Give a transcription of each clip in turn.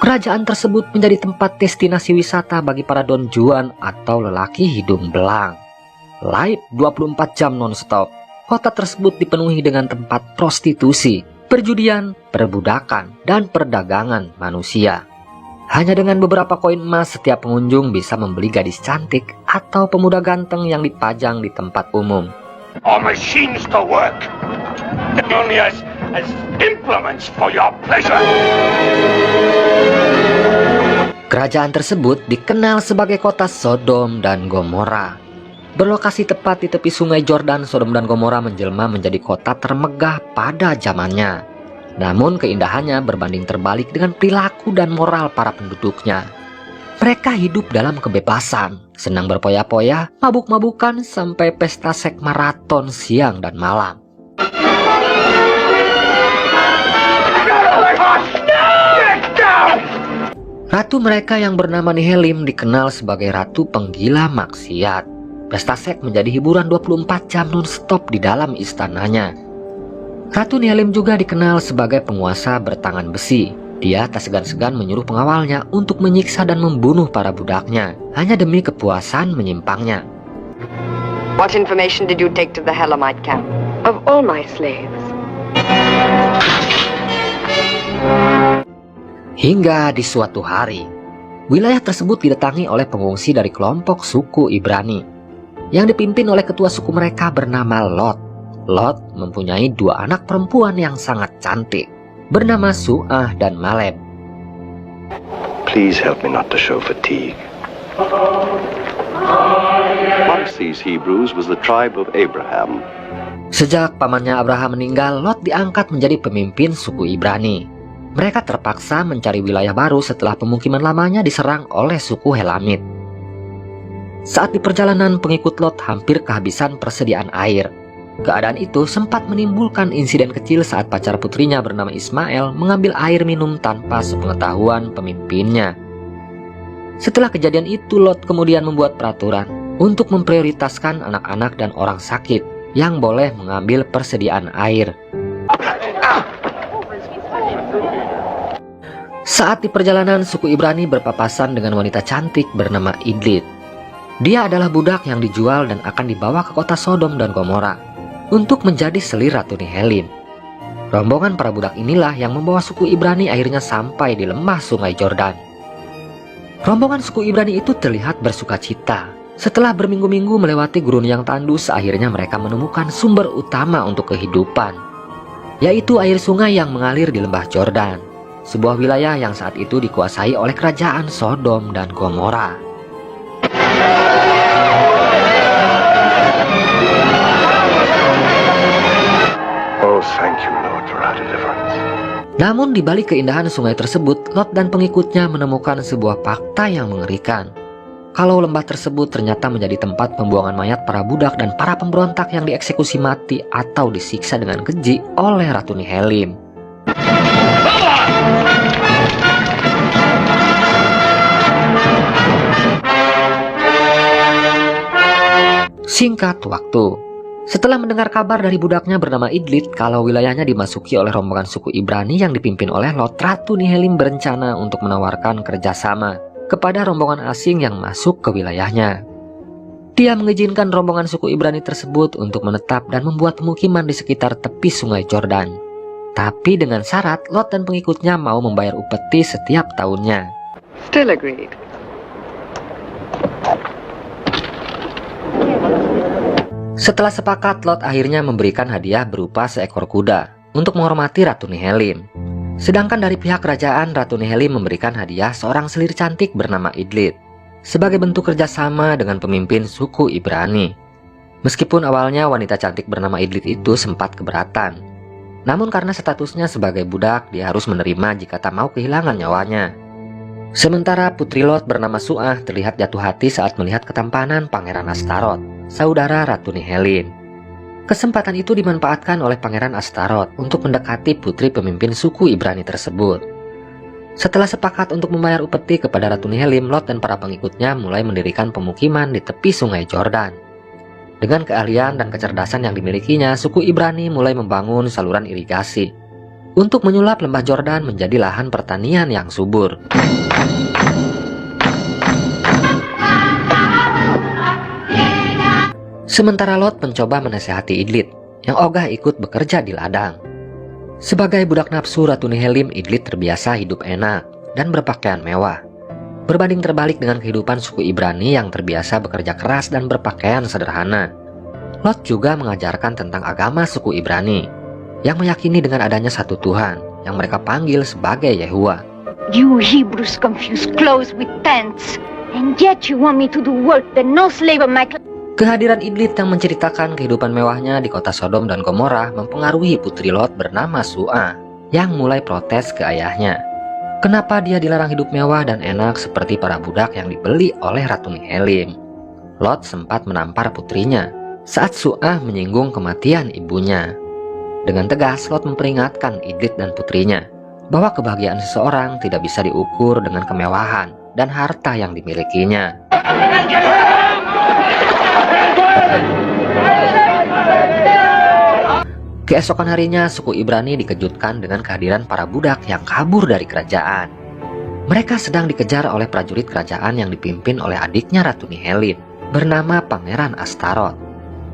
Kerajaan tersebut menjadi tempat destinasi wisata bagi para Don Juan atau lelaki hidung belang. Live 24 jam non-stop, kota tersebut dipenuhi dengan tempat prostitusi, perjudian, perbudakan, dan perdagangan manusia. Hanya dengan beberapa koin emas setiap pengunjung bisa membeli gadis cantik atau pemuda ganteng yang dipajang di tempat umum. Our machines to work, only as implements for your pleasure. Kerajaan tersebut dikenal sebagai kota Sodom dan Gomora. Berlokasi tepat di tepi sungai Jordan, Sodom dan Gomora menjelma menjadi kota termegah pada zamannya. Namun keindahannya berbanding terbalik dengan perilaku dan moral para penduduknya. Mereka hidup dalam kebebasan, senang berpoya-poya, mabuk-mabukan, sampai pesta seks maraton siang dan malam. Ratu mereka yang bernama Nihilim dikenal sebagai ratu penggila maksiat. Pesta seks menjadi hiburan 24 jam non-stop di dalam istananya. Ratu Nihilim juga dikenal sebagai penguasa bertangan besi. Dia tak segan-segan menyuruh pengawalnya untuk menyiksa dan membunuh para budaknya, hanya demi kepuasan menyimpangnya. What information did you take to the Helamite camp? Of all my slaves. Hingga di suatu hari, wilayah tersebut didatangi oleh pengungsi dari kelompok suku Ibrani, yang dipimpin oleh ketua suku mereka bernama Lot. Lot mempunyai dua anak perempuan yang sangat cantik, bernama Su'ah dan Maleb. Please help me not to show fatigue. Amongst these Hebrews was the tribe of Abraham. Sejak pamannya Abraham meninggal, Lot diangkat menjadi pemimpin suku Ibrani. Mereka terpaksa mencari wilayah baru setelah pemukiman lamanya diserang oleh suku Helamit. Saat di perjalanan, pengikut Lot hampir kehabisan persediaan air. Keadaan itu sempat menimbulkan insiden kecil saat pacar putrinya bernama Ismail mengambil air minum tanpa sepengetahuan pemimpinnya. Setelah kejadian itu, Lot kemudian membuat peraturan untuk memprioritaskan anak-anak dan orang sakit yang boleh mengambil persediaan air. Saat di perjalanan, suku Ibrani berpapasan dengan wanita cantik bernama Idlit. Dia adalah budak yang dijual dan akan dibawa ke kota Sodom dan Gomora untuk menjadi selir Ratu Nihilim. Rombongan para budak inilah yang membawa suku Ibrani akhirnya sampai di lembah sungai Jordan. Rombongan suku Ibrani itu terlihat bersukacita. Setelah berminggu-minggu melewati gurun yang tandus, akhirnya mereka menemukan sumber utama untuk kehidupan, yaitu air sungai yang mengalir di lembah Jordan, sebuah wilayah yang saat itu dikuasai oleh kerajaan Sodom dan Gomora. Oh, thank you, Lord, for our deliverance. Namun di balik keindahan sungai tersebut, Lot dan pengikutnya menemukan sebuah fakta yang mengerikan. Kalau lembah tersebut ternyata menjadi tempat pembuangan mayat para budak dan para pemberontak yang dieksekusi mati atau disiksa dengan keji oleh Ratu Nihilim. Singkat waktu, setelah mendengar kabar dari budaknya bernama Idlit kalau wilayahnya dimasuki oleh rombongan suku Ibrani yang dipimpin oleh Lot, Ratu Nihilim berencana untuk menawarkan kerjasama kepada rombongan asing yang masuk ke wilayahnya. Dia mengizinkan rombongan suku Ibrani tersebut untuk menetap dan membuat pemukiman di sekitar tepi sungai Jordan. Tapi dengan syarat Lot dan pengikutnya mau membayar upeti setiap tahunnya. Still agreed. Setelah sepakat, Lot akhirnya memberikan hadiah berupa seekor kuda untuk menghormati Ratu Nihilim. Sedangkan dari pihak kerajaan, Ratu Nihilim memberikan hadiah seorang selir cantik bernama Idlit sebagai bentuk kerjasama dengan pemimpin suku Ibrani. Meskipun awalnya wanita cantik bernama Idlit itu sempat keberatan, namun karena statusnya sebagai budak, dia harus menerima jika tak mau kehilangan nyawanya. Sementara putri Lot bernama Su'ah terlihat jatuh hati saat melihat ketampanan Pangeran Astaroth, saudara Ratu Nihilim. Kesempatan itu dimanfaatkan oleh Pangeran Astaroth untuk mendekati putri pemimpin suku Ibrani tersebut. Setelah sepakat untuk membayar upeti kepada Ratu Nihilim, Lot dan para pengikutnya mulai mendirikan pemukiman di tepi sungai Jordan. Dengan keahlian dan kecerdasan yang dimilikinya, suku Ibrani mulai membangun saluran irigasi. untuk menyulap lembah Jordan menjadi lahan pertanian yang subur. Sementara Lot mencoba menasihati Idlith yang ogah ikut bekerja di ladang. Sebagai budak nafsu Ratu Nihelim, Idlith terbiasa hidup enak dan berpakaian mewah. Berbanding terbalik dengan kehidupan suku Ibrani yang terbiasa bekerja keras dan berpakaian sederhana. Lot juga mengajarkan tentang agama suku Ibrani yang meyakini dengan adanya satu Tuhan yang mereka panggil sebagai Yehuwa. You Hebrews confuse clothes with pants, and yet you want me to do work that no slave of my Kehadiran Idlith yang menceritakan kehidupan mewahnya di kota Sodom dan Gomora mempengaruhi putri Lot bernama Su'ah yang mulai protes ke ayahnya. Kenapa dia dilarang hidup mewah dan enak seperti para budak yang dibeli oleh Ratu Nihelim? Lot sempat menampar putrinya saat Su'ah menyinggung kematian ibunya. Dengan tegas, Lot memperingatkan Idlith dan putrinya bahwa kebahagiaan seseorang tidak bisa diukur dengan kemewahan dan harta yang dimilikinya. Keesokan harinya, suku Ibrani dikejutkan dengan kehadiran para budak yang kabur dari kerajaan. Mereka sedang dikejar oleh prajurit kerajaan yang dipimpin oleh adiknya Ratu Nihelim, bernama Pangeran Astarot.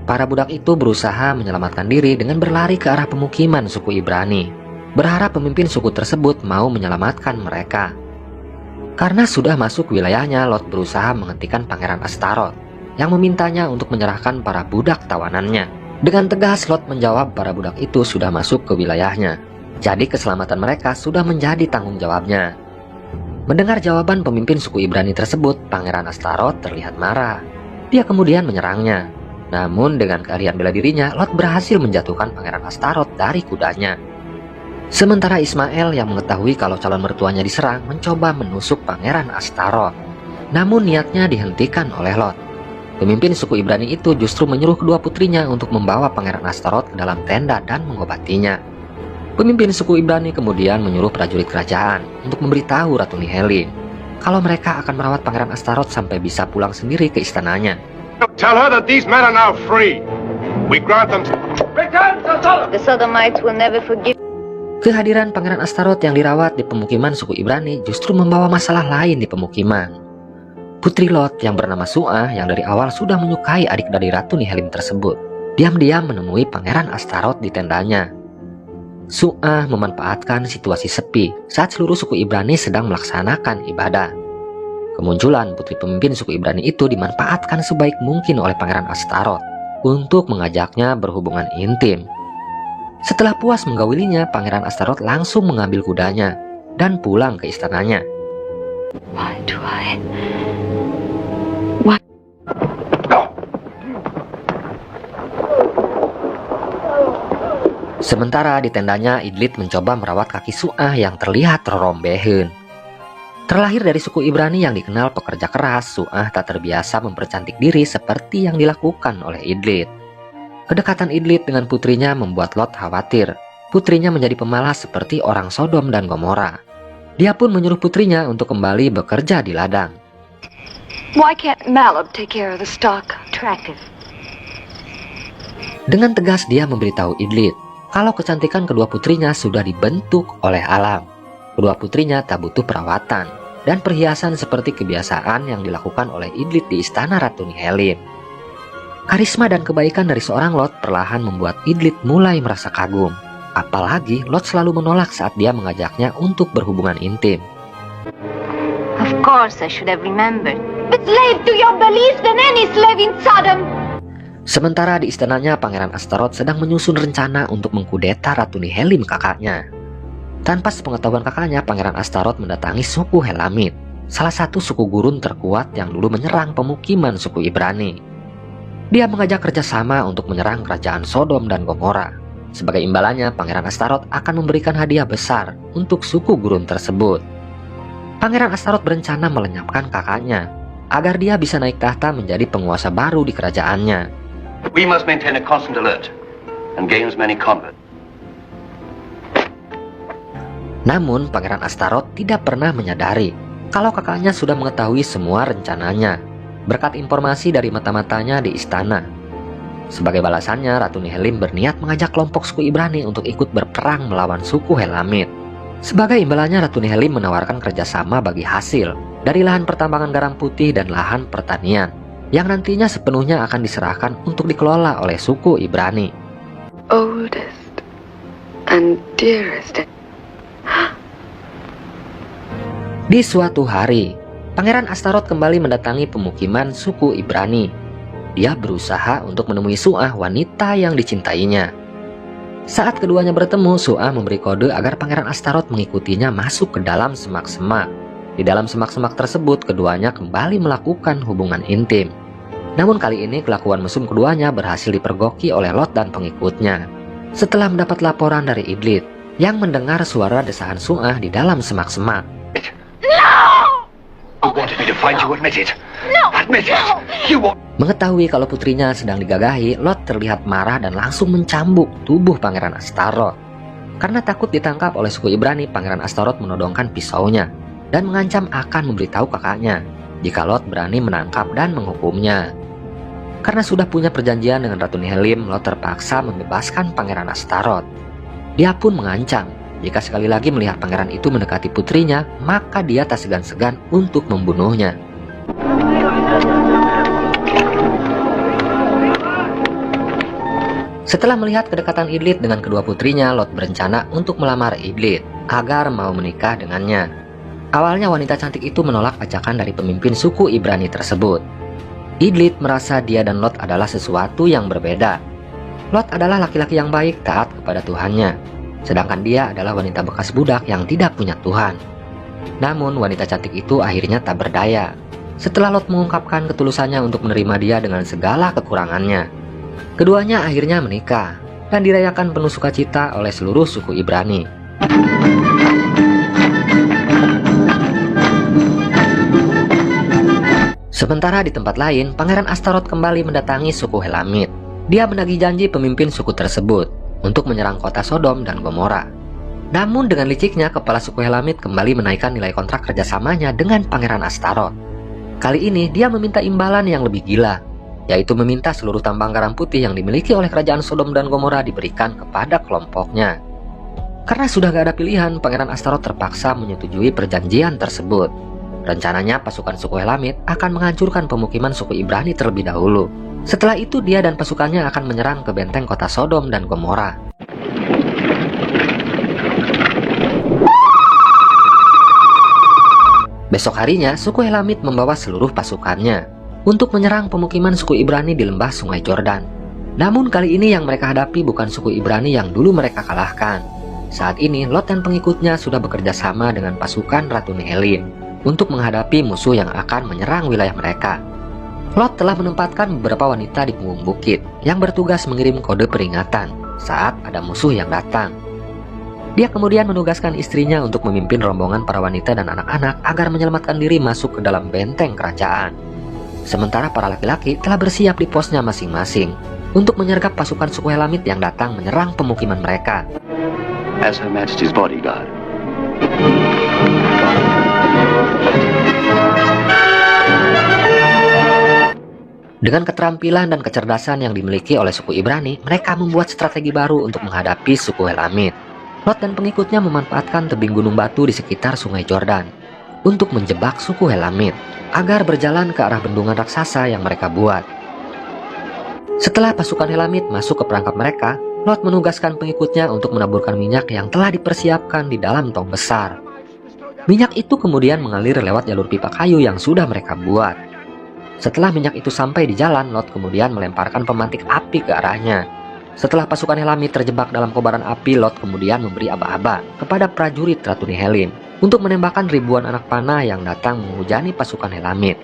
Para budak itu berusaha menyelamatkan diri dengan berlari ke arah pemukiman suku Ibrani, berharap pemimpin suku tersebut mau menyelamatkan mereka. Karena sudah masuk wilayahnya, Lot berusaha menghentikan Pangeran Astarot yang memintanya untuk menyerahkan para budak tawanannya. Dengan tegas, Lot menjawab para budak itu sudah masuk ke wilayahnya, jadi keselamatan mereka sudah menjadi tanggung jawabnya. Mendengar jawaban pemimpin suku Ibrani tersebut, Pangeran Astarot terlihat marah. Dia kemudian menyerangnya. Namun dengan keahlian bela dirinya, Lot berhasil menjatuhkan Pangeran Astarot dari kudanya. Sementara Ismail yang mengetahui kalau calon mertuanya diserang mencoba menusuk Pangeran Astarot. Namun niatnya dihentikan oleh Lot. Pemimpin suku Ibrani itu justru menyuruh kedua putrinya untuk membawa Pangeran Astarot ke dalam tenda dan mengobatinya. Pemimpin suku Ibrani kemudian menyuruh prajurit kerajaan untuk memberitahu Ratu Nihelim kalau mereka akan merawat Pangeran Astarot sampai bisa pulang sendiri ke istananya. Tell her that these men are now free. We grant them return to Sodom. The Sodomites will never forgive. Kehadiran Pangeran Astarot yang dirawat di pemukiman suku Ibrani justru membawa masalah lain di pemukiman. Putri Lot yang bernama Su'ah yang dari awal sudah menyukai adik dari Ratu Nihelim tersebut, diam-diam menemui Pangeran Astarot di tendanya. Su'ah memanfaatkan situasi sepi saat seluruh suku Ibrani sedang melaksanakan ibadah. Kemunculan putri pemimpin suku Ibrani itu dimanfaatkan sebaik mungkin oleh Pangeran Astarot untuk mengajaknya berhubungan intim. Setelah puas menggaulinya, Pangeran Astarot langsung mengambil kudanya dan pulang ke istananya. Sementara di tendanya, Idlith mencoba merawat kaki Su'ah yang terlihat terombeheun. Terlahir dari suku Ibrani yang dikenal pekerja keras, Su'ah tak terbiasa mempercantik diri seperti yang dilakukan oleh Idlith. Kedekatan Idlith dengan putrinya membuat Lot khawatir. Putrinya menjadi pemalas seperti orang Sodom dan Gomora. Dia pun menyuruh putrinya untuk kembali bekerja di ladang. Why can't Malab take care of the stock? Attractive. Dengan tegas dia memberitahu Idlith kalau kecantikan kedua putrinya sudah dibentuk oleh alam. Kedua putrinya tak butuh perawatan dan perhiasan seperti kebiasaan yang dilakukan oleh Idlith di istana Ratu Nihelim. Karisma dan kebaikan dari seorang Lot perlahan membuat Idlith mulai merasa kagum. Apalagi Lot selalu menolak saat dia mengajaknya untuk berhubungan intim. Of course I should have remembered. But slave to your beliefs than any slave in Sodom. Sementara di istananya, Pangeran Astarot sedang menyusun rencana untuk mengkudeta Ratu Nihelim kakaknya. Tanpa sepengetahuan kakaknya, Pangeran Astarot mendatangi suku Helamit, salah satu suku gurun terkuat yang dulu menyerang pemukiman suku Ibrani. Dia mengajak kerjasama untuk menyerang kerajaan Sodom dan Gomora. Sebagai imbalannya, Pangeran Astarot akan memberikan hadiah besar untuk suku gurun tersebut. Pangeran Astarot berencana melenyapkan kakaknya agar dia bisa naik tahta menjadi penguasa baru di kerajaannya. We must maintain a constant alert and gain as many converts. Namun Pangeran Astarot tidak pernah menyadari kalau kakaknya sudah mengetahui semua rencananya berkat informasi dari mata-matanya di istana. Sebagai balasannya, Ratu Nihellim berniat mengajak kelompok suku Ibrani untuk ikut berperang melawan suku Helamit. Sebagai imbalannya, Ratu Nihellim menawarkan kerjasama bagi hasil dari lahan pertambangan garam putih dan lahan pertanian, yang nantinya sepenuhnya akan diserahkan untuk dikelola oleh suku Ibrani. Oldest and dearest. Di suatu hari, Pangeran Astaroth kembali mendatangi pemukiman suku Ibrani. Dia berusaha untuk menemui Su'ah, wanita yang dicintainya. Saat keduanya bertemu, Su'ah memberi kode agar Pangeran Astaroth mengikutinya masuk ke dalam semak-semak. Di dalam semak-semak tersebut, keduanya kembali melakukan hubungan intim. Namun kali ini kelakuan mesum keduanya berhasil dipergoki oleh Lot dan pengikutnya. Setelah mendapat laporan dari Idlith yang mendengar suara desahan Su'ah di dalam semak-semak. You wanted me to find you, admit it. Admit it. You want... Mengetahui kalau putrinya sedang digagahi, Lot terlihat marah dan langsung mencambuk tubuh Pangeran Astaroth. Karena takut ditangkap oleh suku Ibrani, Pangeran Astaroth menodongkan pisaunya dan mengancam akan memberitahu kakaknya jika Lot berani menangkap dan menghukumnya. Karena sudah punya perjanjian dengan Ratu Nihellim, Lot terpaksa membebaskan Pangeran Astaroth. Dia pun mengancam jika sekali lagi melihat pangeran itu mendekati putrinya, maka dia tak segan-segan untuk membunuhnya. Setelah melihat kedekatan Idlith dengan kedua putrinya, Lot berencana untuk melamar Idlith agar mau menikah dengannya. Awalnya wanita cantik itu menolak ajakan dari pemimpin suku Ibrani tersebut. Idlith merasa dia dan Lot adalah sesuatu yang berbeda. Lot adalah laki-laki yang baik, taat kepada Tuhannya, sedangkan dia adalah wanita bekas budak yang tidak punya Tuhan. Namun wanita cantik itu akhirnya tak berdaya. Setelah Lot mengungkapkan ketulusannya untuk menerima dia dengan segala kekurangannya, keduanya akhirnya menikah dan dirayakan penuh sukacita oleh seluruh suku Ibrani. Sementara di tempat lain, Pangeran Astaroth kembali mendatangi suku Helamit. Dia menagih janji pemimpin suku tersebut untuk menyerang kota Sodom dan Gomora. Namun dengan liciknya, kepala suku Helamit kembali menaikkan nilai kontrak kerjasamanya dengan Pangeran Astaroth. Kali ini dia meminta imbalan yang lebih gila, yaitu meminta seluruh tambang garam putih yang dimiliki oleh kerajaan Sodom dan Gomora diberikan kepada kelompoknya. Karena sudah gak ada pilihan, Pangeran Astaroth terpaksa menyetujui perjanjian tersebut. Rencananya pasukan suku Helamit akan menghancurkan pemukiman suku Ibrani terlebih dahulu. Setelah itu dia dan pasukannya akan menyerang ke benteng kota Sodom dan Gomora. Besok harinya, suku Helamit membawa seluruh pasukannya untuk menyerang pemukiman suku Ibrani di lembah Sungai Jordan. Namun kali ini yang mereka hadapi bukan suku Ibrani yang dulu mereka kalahkan. Saat ini Lot dan pengikutnya sudah bekerja sama dengan pasukan Ratu Nihellim untuk menghadapi musuh yang akan menyerang wilayah mereka. Lot telah menempatkan beberapa wanita di punggung bukit yang bertugas mengirim kode peringatan saat ada musuh yang datang. Dia kemudian menugaskan istrinya untuk memimpin rombongan para wanita dan anak-anak agar menyelamatkan diri masuk ke dalam benteng kerajaan. Sementara para laki-laki telah bersiap di posnya masing-masing untuk menyergap pasukan suku Helamit yang datang menyerang pemukiman mereka. As Her Majesty's bodyguard. Dengan keterampilan dan kecerdasan yang dimiliki oleh suku Ibrani, mereka membuat strategi baru untuk menghadapi suku Helamit. Lot dan pengikutnya memanfaatkan tebing gunung batu di sekitar Sungai Jordan untuk menjebak suku Helamit agar berjalan ke arah bendungan raksasa yang mereka buat. Setelah pasukan Helamit masuk ke perangkap mereka, Lot menugaskan pengikutnya untuk menaburkan minyak yang telah dipersiapkan di dalam tong besar. Minyak itu kemudian mengalir lewat jalur pipa kayu yang sudah mereka buat. Setelah minyak itu sampai di jalan, Lot kemudian melemparkan pemantik api ke arahnya. Setelah pasukan Helamit terjebak dalam kobaran api, Lot kemudian memberi aba-aba kepada prajurit Ratu Nihellim untuk menembakkan ribuan anak panah yang datang menghujani pasukan Helamit.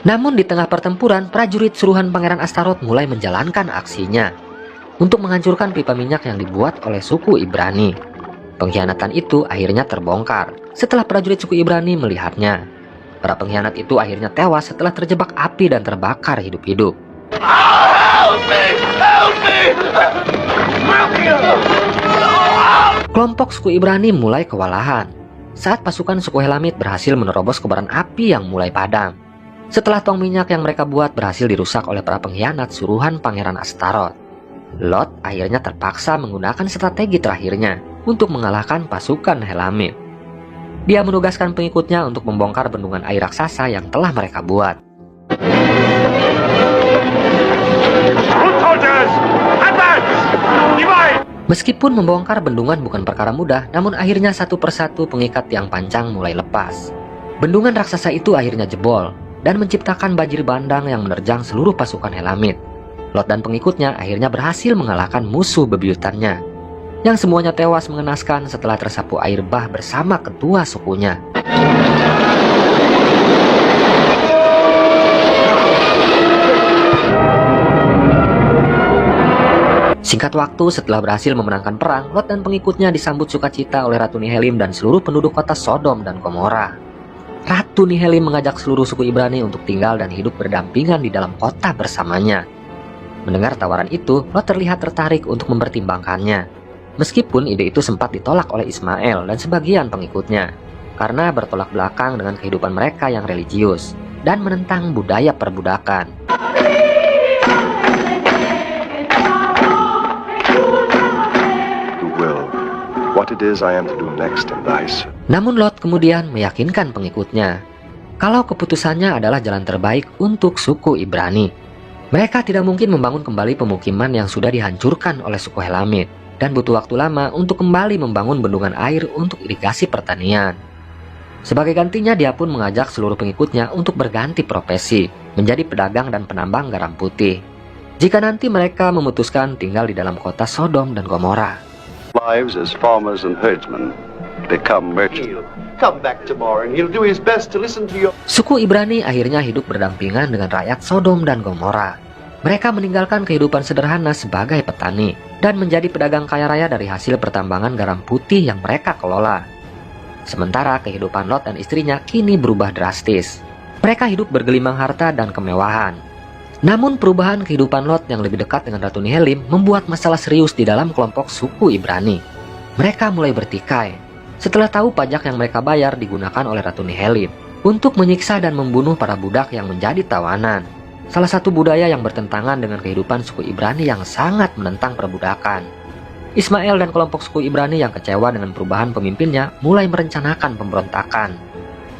Namun di tengah pertempuran, prajurit suruhan Pangeran Astaroth mulai menjalankan aksinya untuk menghancurkan pipa minyak yang dibuat oleh suku Ibrani. Pengkhianatan itu akhirnya terbongkar setelah prajurit suku Ibrani melihatnya. Para pengkhianat itu akhirnya tewas setelah terjebak api dan terbakar hidup-hidup. Kelompok suku Ibrani mulai kewalahan. saat pasukan suku Helamid berhasil menerobos kobaran api yang mulai padam. Setelah tong minyak yang mereka buat berhasil dirusak oleh para pengkhianat suruhan Pangeran Astaroth, Lot akhirnya terpaksa menggunakan strategi terakhirnya untuk mengalahkan pasukan Helamid. Dia menugaskan pengikutnya untuk membongkar bendungan air raksasa yang telah mereka buat. Foot soldiers, advance! Divide! Meskipun membongkar bendungan bukan perkara mudah, namun akhirnya satu persatu pengikat yang panjang mulai lepas. Bendungan raksasa itu akhirnya jebol dan menciptakan banjir bandang yang menerjang seluruh pasukan Helamid. Lot dan pengikutnya akhirnya berhasil mengalahkan musuh bebuyutannya, yang semuanya tewas mengenaskan setelah tersapu air bah bersama ketua sukunya. Singkat waktu setelah berhasil memenangkan perang, Lot dan pengikutnya disambut sukacita oleh Ratu Nihelim dan seluruh penduduk kota Sodom dan Gomora. Ratu Nihelim mengajak seluruh suku Ibrani untuk tinggal dan hidup berdampingan di dalam kota bersamanya. Mendengar tawaran itu, Lot terlihat tertarik untuk mempertimbangkannya. Meskipun ide itu sempat ditolak oleh Ismail dan sebagian pengikutnya, karena bertolak belakang dengan kehidupan mereka yang religius dan menentang budaya perbudakan. What it is I am to do next in thy service. Namun Lot kemudian meyakinkan pengikutnya kalau keputusannya adalah jalan terbaik untuk suku Ibrani. Mereka tidak mungkin membangun kembali pemukiman yang sudah dihancurkan oleh suku Helamid dan butuh waktu lama untuk kembali membangun bendungan air untuk irigasi pertanian. Sebagai gantinya dia pun mengajak seluruh pengikutnya untuk berganti profesi menjadi pedagang dan penambang garam putih, jika nanti mereka memutuskan tinggal di dalam kota Sodom dan Gomora. Lives as farmers and herdsmen become merchants. Come back tomorrow and he'll do his best to listen to your... Suku Ibrani akhirnya hidup berdampingan dengan rakyat Sodom dan Gomora. Mereka meninggalkan kehidupan sederhana sebagai petani dan menjadi pedagang kaya raya dari hasil pertambangan garam putih yang mereka kelola. Sementara kehidupan Lot dan istrinya kini berubah drastis. Mereka hidup bergelimang harta dan kemewahan. Namun perubahan kehidupan Lot yang lebih dekat dengan Ratu Nihelim membuat masalah serius di dalam kelompok suku Ibrani. Mereka mulai bertikai setelah tahu pajak yang mereka bayar digunakan oleh Ratu Nihelim untuk menyiksa dan membunuh para budak yang menjadi tawanan. Salah satu budaya yang bertentangan dengan kehidupan suku Ibrani yang sangat menentang perbudakan. Ismail dan kelompok suku Ibrani yang kecewa dengan perubahan pemimpinnya mulai merencanakan pemberontakan.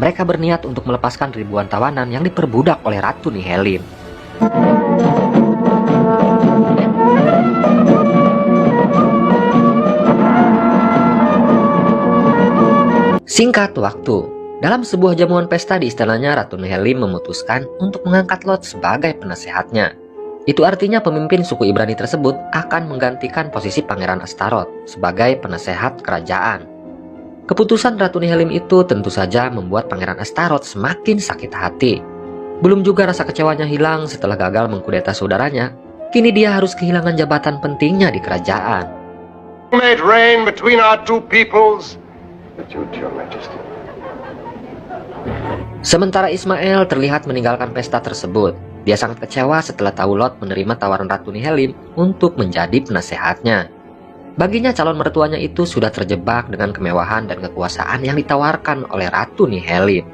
Mereka berniat untuk melepaskan ribuan tawanan yang diperbudak oleh Ratu Nihelim. Singkat waktu, dalam sebuah jamuan pesta di istananya, Ratu Nihelim memutuskan untuk mengangkat Lot sebagai penasehatnya. Itu artinya pemimpin suku Ibrani tersebut akan menggantikan posisi Pangeran Astaroth sebagai penasehat kerajaan. Keputusan Ratu Nihelim itu tentu saja membuat Pangeran Astaroth semakin sakit hati. Belum juga rasa kecewanya hilang setelah gagal mengkudeta saudaranya. Kini dia harus kehilangan jabatan pentingnya di kerajaan. Made reign between our two peoples. Your Majesty. Sementara Ismail terlihat meninggalkan pesta tersebut. Dia sangat kecewa setelah tahu Lot menerima tawaran Ratu Nihelim untuk menjadi penasehatnya. Baginya calon mertuanya itu sudah terjebak dengan kemewahan dan kekuasaan yang ditawarkan oleh Ratu Nihelim.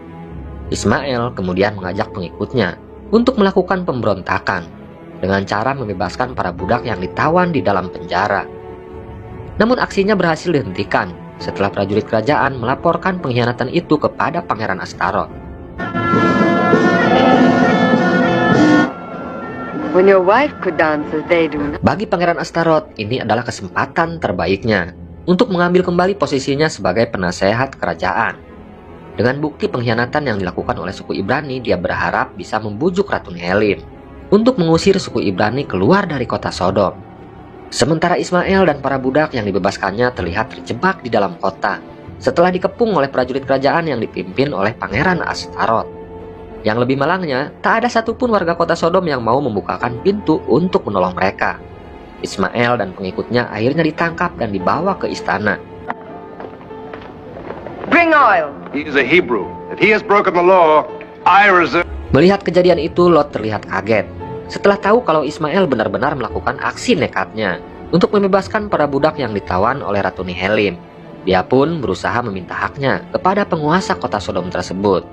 Ismail kemudian mengajak pengikutnya untuk melakukan pemberontakan dengan cara membebaskan para budak yang ditawan di dalam penjara. Namun aksinya berhasil dihentikan setelah prajurit kerajaan melaporkan pengkhianatan itu kepada Pangeran Astaroth. When your wife could dance as they do. Bagi Pangeran Astaroth, ini adalah kesempatan terbaiknya untuk mengambil kembali posisinya sebagai penasehat kerajaan. Dengan bukti pengkhianatan yang dilakukan oleh suku Ibrani, dia berharap bisa membujuk Ratu Nihelim untuk mengusir suku Ibrani keluar dari kota Sodom. Sementara Ismail dan para budak yang dibebaskannya terlihat terjebak di dalam kota setelah dikepung oleh prajurit kerajaan yang dipimpin oleh Pangeran Astaroth. Yang lebih malangnya, tak ada satupun warga kota Sodom yang mau membukakan pintu untuk menolong mereka. Ismail dan pengikutnya akhirnya ditangkap dan dibawa ke istana. Bring oil. He is a Hebrew. If he has broken the law, I reserve. Melihat kejadian itu, Lot terlihat kaget setelah tahu kalau Ismail benar-benar melakukan aksi nekatnya untuk membebaskan para budak yang ditawan oleh Ratu Nihelim. Dia pun berusaha meminta haknya kepada penguasa kota Sodom tersebut.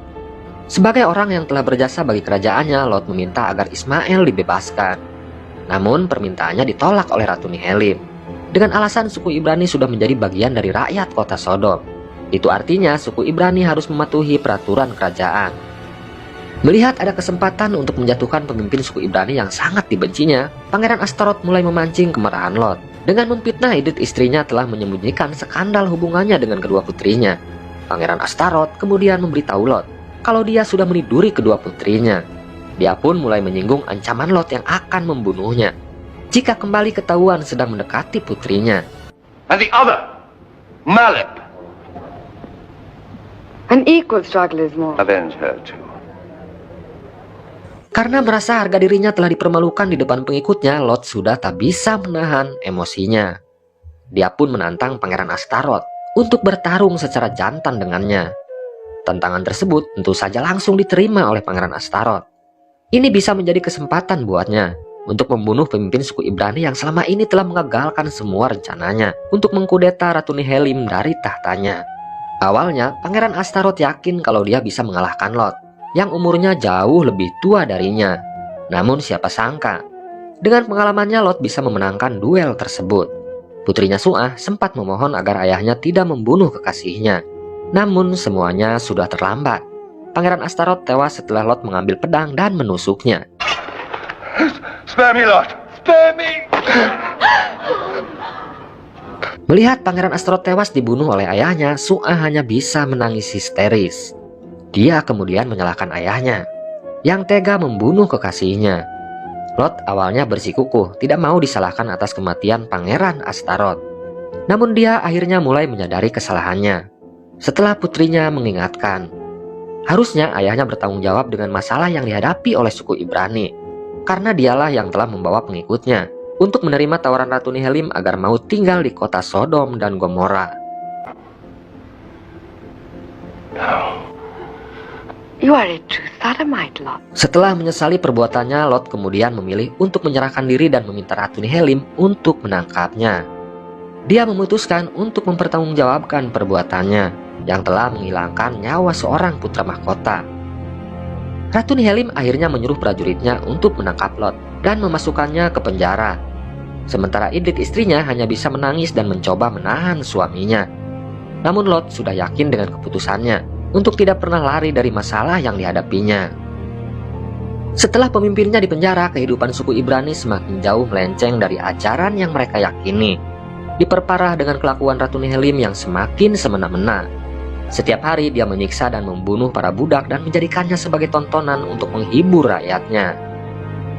Sebagai orang yang telah berjasa bagi kerajaannya, Lot meminta agar Ismail dibebaskan. Namun permintaannya ditolak oleh Ratu Nihelim dengan alasan suku Ibrani sudah menjadi bagian dari rakyat kota Sodom. Itu artinya suku Ibrani harus mematuhi peraturan kerajaan. Melihat ada kesempatan untuk menjatuhkan pemimpin suku Ibrani yang sangat dibencinya, Pangeran Astaroth mulai memancing kemarahan Lot dengan memfitnah Edith istrinya telah menyembunyikan skandal hubungannya dengan kedua putrinya. Pangeran Astaroth kemudian memberitahu Lot kalau dia sudah meniduri kedua putrinya. Dia pun mulai menyinggung ancaman Lot yang akan membunuhnya jika kembali ketahuan sedang mendekati putrinya. And the other, Maleb. An equal struggle is more. Avenge her too. Karena merasa harga dirinya telah dipermalukan di depan pengikutnya, Lot sudah tak bisa menahan emosinya. Dia pun menantang Pangeran Astaroth untuk bertarung secara jantan dengannya. Tantangan tersebut tentu saja langsung diterima oleh Pangeran Astaroth. Ini bisa menjadi kesempatan buatnya untuk membunuh pemimpin suku Ibrani yang selama ini telah mengagalkan semua rencananya untuk mengkudeta Ratu Nihelim dari tahtanya. Awalnya, Pangeran Astaroth yakin kalau dia bisa mengalahkan Lot yang umurnya jauh lebih tua darinya. Namun siapa sangka, dengan pengalamannya Lot bisa memenangkan duel tersebut. Putrinya Su'ah sempat memohon agar ayahnya tidak membunuh kekasihnya. Namun semuanya sudah terlambat. Pangeran Astaroth tewas setelah Lot mengambil pedang dan menusuknya. Spare me, Lot. Spare me. Melihat Pangeran Astaroth tewas dibunuh oleh ayahnya, Su'ah hanya bisa menangis histeris. Dia kemudian menyalahkan ayahnya yang tega membunuh kekasihnya. Lot awalnya bersikukuh tidak mau disalahkan atas kematian Pangeran Astaroth. Namun dia akhirnya mulai menyadari kesalahannya setelah putrinya mengingatkan. Harusnya ayahnya bertanggung jawab dengan masalah yang dihadapi oleh suku Ibrani, karena dialah yang telah membawa pengikutnya untuk menerima tawaran Ratu Nihelim agar mau tinggal di kota Sodom dan Gomora. You are a true sodomite, Lot. Setelah menyesali perbuatannya, Lot kemudian memilih untuk menyerahkan diri dan meminta Ratu Nihelim untuk menangkapnya. Dia memutuskan untuk mempertanggungjawabkan perbuatannya yang telah menghilangkan nyawa seorang putra mahkota. Ratu Nihelim akhirnya menyuruh prajuritnya untuk menangkap Lot dan memasukkannya ke penjara. Sementara Edith istrinya hanya bisa menangis dan mencoba menahan suaminya. Namun Lot sudah yakin dengan keputusannya untuk tidak pernah lari dari masalah yang dihadapinya. Setelah pemimpinnya dipenjara, kehidupan suku Ibrani semakin jauh melenceng dari ajaran yang mereka yakini. Diperparah dengan kelakuan Ratu Nihelim yang semakin semena-mena. Setiap hari dia menyiksa dan membunuh para budak dan menjadikannya sebagai tontonan untuk menghibur rakyatnya.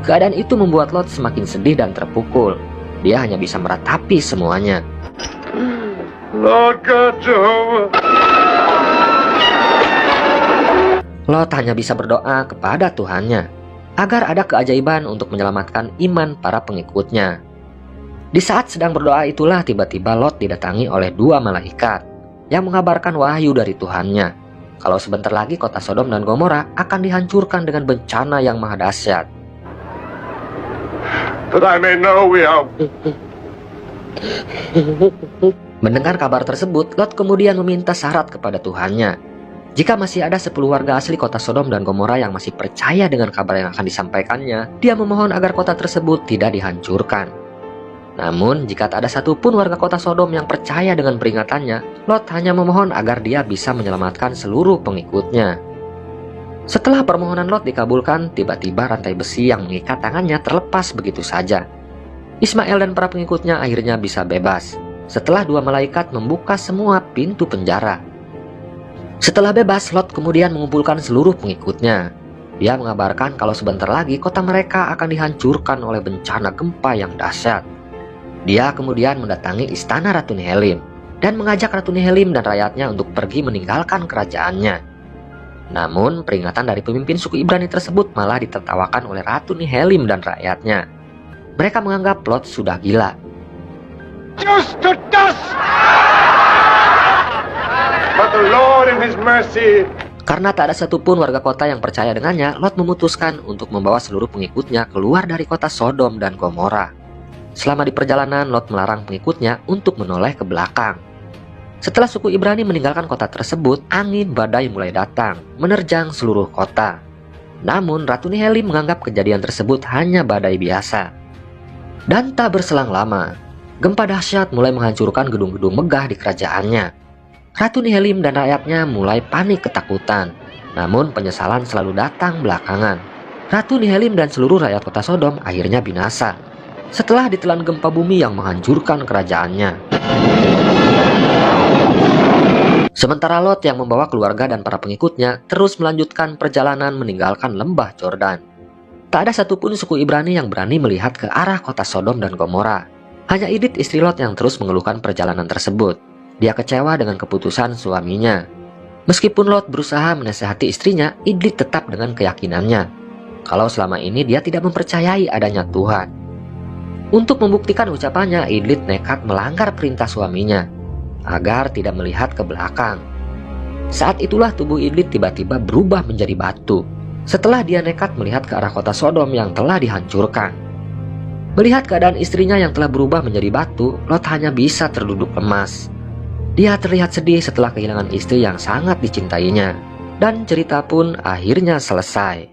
Keadaan itu membuat Lot semakin sedih dan terpukul. Dia hanya bisa meratapi semuanya. Lord God Jehovah. Lot hanya bisa berdoa kepada Tuhannya agar ada keajaiban untuk menyelamatkan iman para pengikutnya. Di saat sedang berdoa itulah tiba-tiba Lot didatangi oleh dua malaikat yang mengabarkan wahyu dari Tuhannya kalau sebentar lagi kota Sodom dan Gomora akan dihancurkan dengan bencana yang maha dahsyat. That I may know we are. Mendengar kabar tersebut, Lot kemudian meminta syarat kepada Tuhannya. Jika masih ada 10 warga asli kota Sodom dan Gomora yang masih percaya dengan kabar yang akan disampaikannya, dia memohon agar kota tersebut tidak dihancurkan. Namun, jika tak ada satupun warga kota Sodom yang percaya dengan peringatannya, Lot hanya memohon agar dia bisa menyelamatkan seluruh pengikutnya. Setelah permohonan Lot dikabulkan, tiba-tiba rantai besi yang mengikat tangannya terlepas begitu saja. Ismail dan para pengikutnya akhirnya bisa bebas setelah dua malaikat membuka semua pintu penjara. Setelah bebas, Lot kemudian mengumpulkan seluruh pengikutnya. Dia mengabarkan kalau sebentar lagi kota mereka akan dihancurkan oleh bencana gempa yang dahsyat. Dia kemudian mendatangi istana Ratu Nihelim dan mengajak Ratu Nihelim dan rakyatnya untuk pergi meninggalkan kerajaannya. Namun, peringatan dari pemimpin suku Ibrani tersebut malah ditertawakan oleh Ratu Nihelim dan rakyatnya. Mereka menganggap Lot sudah gila. Just to dust! But the Lord in His mercy. Karena tak ada satupun warga kota yang percaya dengannya, Lot memutuskan untuk membawa seluruh pengikutnya keluar dari kota Sodom dan Gomora. Selama di perjalanan, Lot melarang pengikutnya untuk menoleh ke belakang. Setelah suku Ibrani meninggalkan kota tersebut, angin badai mulai datang, menerjang seluruh kota. Namun, Ratu Nihelim menganggap kejadian tersebut hanya badai biasa. Dan tak berselang lama, gempa dahsyat mulai menghancurkan gedung-gedung megah di kerajaannya. Ratu Nihelim dan rakyatnya mulai panik ketakutan. Namun, penyesalan selalu datang belakangan. Ratu Nihelim dan seluruh rakyat kota Sodom akhirnya binasa setelah ditelan gempa bumi yang menghancurkan kerajaannya. Sementara Lot yang membawa keluarga dan para pengikutnya terus melanjutkan perjalanan meninggalkan lembah Jordan. Tak ada satupun suku Ibrani yang berani melihat ke arah kota Sodom dan Gomora. Hanya Edith istri Lot yang terus mengeluhkan perjalanan tersebut. Dia kecewa dengan keputusan suaminya. Meskipun Lot berusaha menasihati istrinya, Edith tetap dengan keyakinannya kalau selama ini dia tidak mempercayai adanya Tuhan. Untuk membuktikan ucapannya, Edith nekat melanggar perintah suaminya agar tidak melihat ke belakang. Saat itulah tubuh Edith tiba-tiba berubah menjadi batu setelah dia nekat melihat ke arah kota Sodom yang telah dihancurkan. Melihat keadaan istrinya yang telah berubah menjadi batu, Lot hanya bisa terduduk lemas. Dia terlihat sedih setelah kehilangan istri yang sangat dicintainya, dan cerita pun akhirnya selesai.